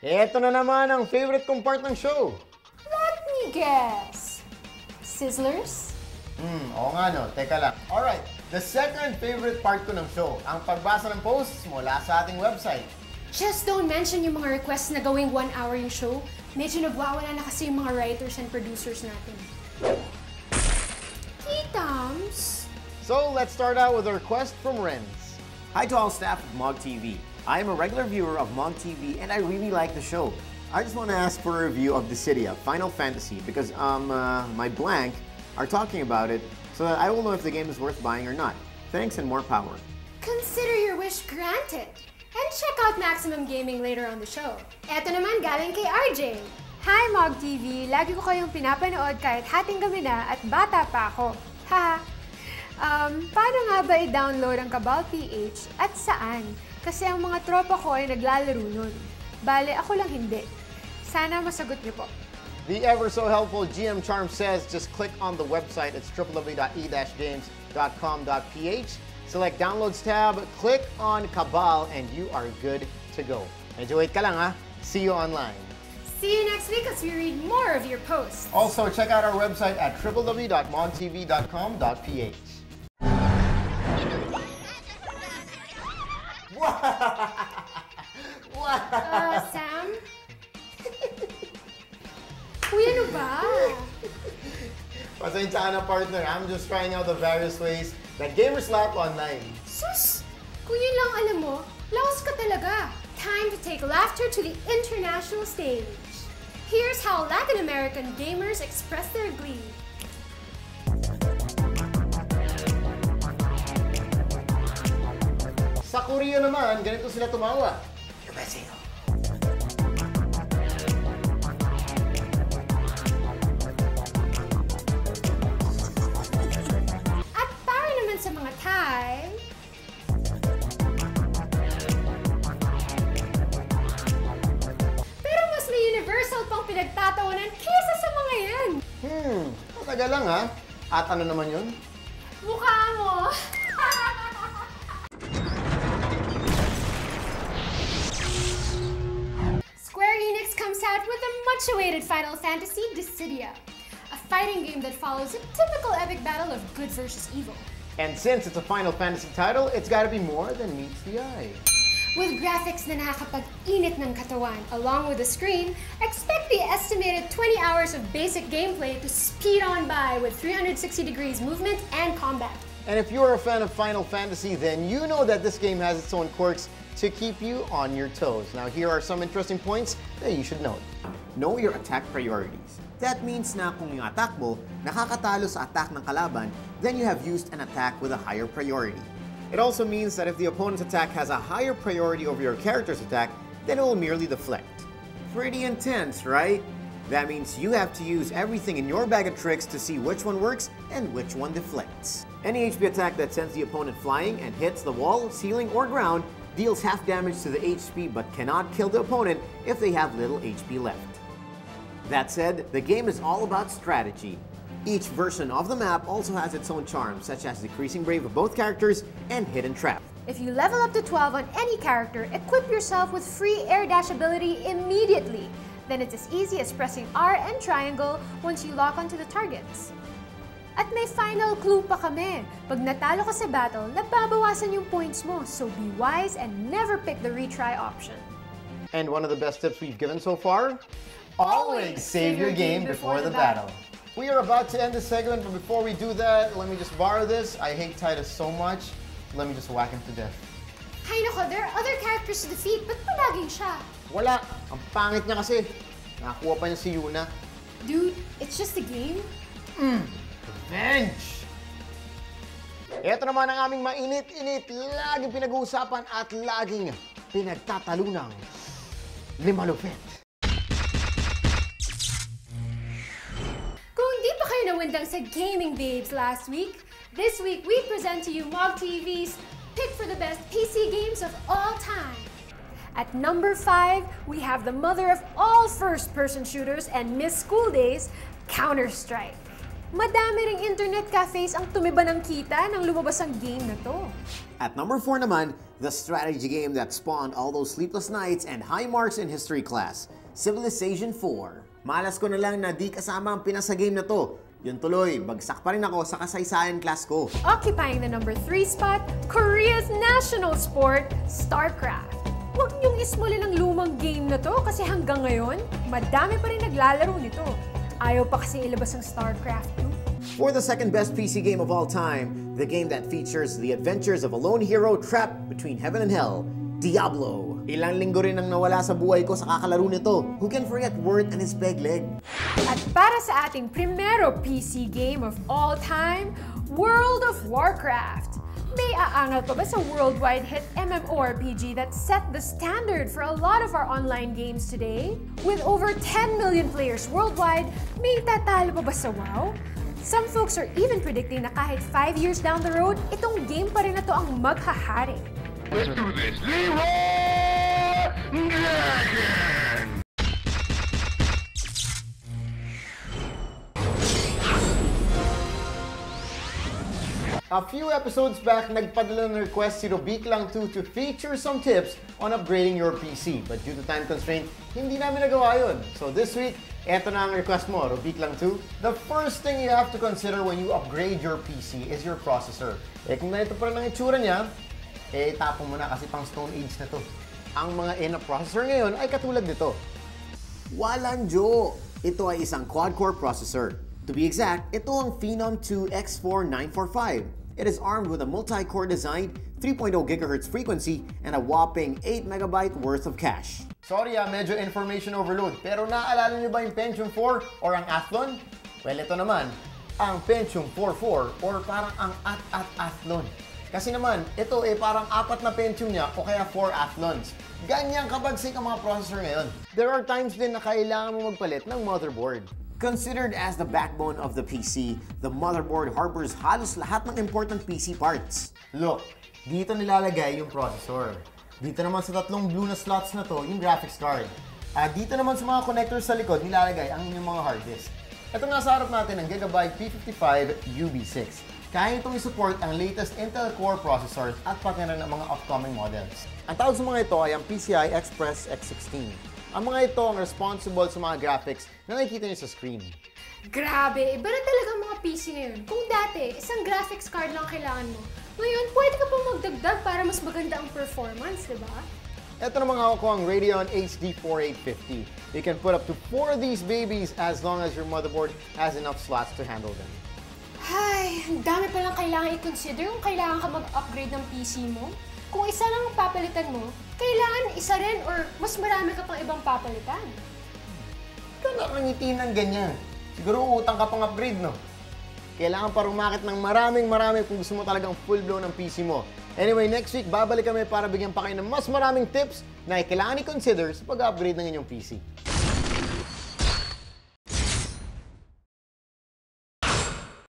Eto na naman ang favorite kong part ng show. Let me guess. Sizzlers? Oo nga no, teka lang. Alright, the second favorite part ko ng show, ang pagbasa ng posts mula sa ating website. Just don't mention yung mga requests na gawing 1 hour yung show. Medyo nagwawala na kasi yung mga writers and producers natin. Kitams? So let's start out with a request from Renz. Hi to all staff of MOG TV. I am a regular viewer of MOG TV and I really like the show. I just want to ask for a review of Dissidia, Final Fantasy, because my blank are talking about it so that I will know if the game is worth buying or not. Thanks and more power. Consider your wish granted. And check out Maximum Gaming later on the show. Eto naman galing kay RJ. Hi MOG TV! Lagi ko kayong pinapanood kahit hating gabi na at bata pa ako. Haha! Paano nga ba i-download ang Cabal PH at saan? Kasi ang mga tropa ko ay naglalaro nun. Bale, ako lang hindi. Sana masagot niyo po. The ever so helpful GM Charm says just click on the website. It's www.e-games.com.ph. Select Downloads tab, click on Cabal, and you are good to go. Medyo wait ka lang ha. See you online. See you next week as we read more of your posts. Also, check out our website at www.mogtv.com.ph. Sam? Uy, ano ba? Pasensya ka na, partner. I'm just trying out the various ways that gamers laugh online. Sus! Kung yun lang alam mo, laos ka talaga. Time to take laughter to the international stage. Here's how Latin American gamers express their glee. Sa Korea naman, ganito sila tumawa. At para naman sa mga Thai, pero mas may universal pang pinagtatawanan kesa sa mga yan. Matagal lang ha. At ano naman yun? Mukha mo! Square Enix comes out with a much-awaited Final Fantasy Dissidia, a fighting game that follows a typical epic battle of good versus evil. And since it's a Final Fantasy title, it's gotta be more than meets the eye. With graphics na nakakapag-init ng katawan, along with the screen, expect the estimated 20 hours of basic gameplay to speed on by with 360 degrees movement and combat. And if you're a fan of Final Fantasy, then you know that this game has its own quirks to keep you on your toes. Now, here are some interesting points that you should note. Know your attack priorities. That means na kung yung attack mo nakakatalo sa attack ng kalaban, then you have used an attack with a higher priority. It also means that if the opponent's attack has a higher priority over your character's attack, then it will merely deflect. Pretty intense, right? That means you have to use everything in your bag of tricks to see which one works and which one deflects. Any HP attack that sends the opponent flying and hits the wall, ceiling, or ground deals half damage to the HP but cannot kill the opponent if they have little HP left. That said, the game is all about strategy. Each version of the map also has its own charms, such as decreasing brave of both characters and hidden trap. If you level up to 12 on any character, equip yourself with free air dash ability immediately. Then it's as easy as pressing R and triangle once you lock onto the targets. At may final clue pa kami. Pag natalo ka sa battle, nababawasan yung points mo, so be wise and never pick the retry option. And one of the best tips we've given so far? Always save your game before the battle. We are about to end this segment, but before we do that, let me just borrow this. I hate Titus so much. Let me just whack him to death. Hay nako, there are other characters to defeat, but palaging siya? Wala. Ang pangit niya kasi. Nakakuha pa niya si Yuna. Dude, it's just a game. Revenge! Ito naman ang aming mainit-init, laging pinag-uusapan at laging pinagtatalunang limalupit. Kung di pa kayo nawindang sa Gaming Babes last week, this week we present to you MOG TV's pick for the best PC games of all time. At number 5, we have the mother of all first-person shooters and Miss School Days, Counter-Strike. Madami ring internet cafes ang tumiba ng kita nang lumabas ang game na to. At number 4 naman, the strategy game that spawned all those sleepless nights and high marks in history class, Civilization 4. Malas ko na lang na di kasama ang Pinas sa game na to. Yun tuloy, bagsak pa rin ako sa kasaysayan class ko. Occupying the number 3 spot, Korea's national sport, StarCraft. Huwag niyong ismulin ang lumang game na to kasi hanggang ngayon, madami pa rin naglalaro nito. Ayaw pa kasi ilabas ang StarCraft 2. For the second best PC game of all time, the game that features the adventures of a lone hero trapped between heaven and hell, Diablo. Ilang linggo rin ang nawala sa buhay ko sa kakalaro nito. Who can forget Word and his peg leg? At para sa ating primero PC game of all time, World of Warcraft. May aangal pa ba sa worldwide hit MMORPG that set the standard for a lot of our online games today? With over 10 million players worldwide, may tatalo pa ba sa WoW? Some folks are even predicting na kahit 5 years down the road, itong game pa rin na to ang maghahari. Let's do this. Leroy Dragon! A few episodes back, nagpadala ng request si Robiklang2 to feature some tips on upgrading your PC. But due to time constraint, hindi namin nagawa yun. So this week, eto na ang request mo, Robiklang2. The first thing you have to consider when you upgrade your PC is your processor. Kung ganito pa rin ang itsura niya, tapon mo na kasi pang Stone Age na to. Ang mga processor ngayon ay katulad nito. Walang jo! Ito ay isang quad-core processor. To be exact, ito ang Phenom 2 X4945. It is armed with a multi-core design, 3.0 GHz frequency, and a whopping 8 MB worth of cache. Sorry medyo information overload. Pero naaalala niyo ba yung Pentium 4 or ang Athlon? Well, ito naman, ang Pentium 44 or parang ang Athlon. Kasi naman, ito parang 4 na Pentium niya o kaya 4 Athlons. Ganyan kabagsik ang mga processor ngayon. There are times din na kailangan mo magpalit ng motherboard. Considered as the backbone of the PC, the motherboard harbors halos lahat ng important PC parts. Look, dito nilalagay yung processor. Dito naman sa tatlong blue na slots na to, yung graphics card. At dito naman sa mga connectors sa likod, nilalagay ang inyong mga hard disk. Ito nasa harap natin ang Gigabyte P55 UB6. Kaya itong i-support ang latest Intel Core processors at pati na ng mga upcoming models. Ang tawag sa mga ito ay ang PCI Express X16. Ang mga ito ang responsible sa mga graphics na nakikita niyo sa screen. Grabe, iba na talaga ang mga PC ngayon. Kung dati, isang graphics card lang kailangan mo, ngayon pwede ka pa magdagdag para mas maganda ang performance, di ba? Ito namang hawak ko ang Radeon HD 4850. You can put up to 4 of these babies as long as your motherboard has enough slots to handle them. Ay, ang dami palang kailangan i-consider kung kailangan ka mag-upgrade ng PC mo. Kung isa lang ang papalitan mo, kailangan isa rin or mas marami ka pang ibang papalitan. Ikaw na kangiti ng ganyan. Siguro utang ka pang upgrade, no? Kailangan pa rumakit ng maraming kung gusto mo talagang full blow ng PC mo. Anyway, next week, babalik kami para bigyan pa kayo ng mas maraming tips na kailangan i-consider sa pag-upgrade ng inyong PC.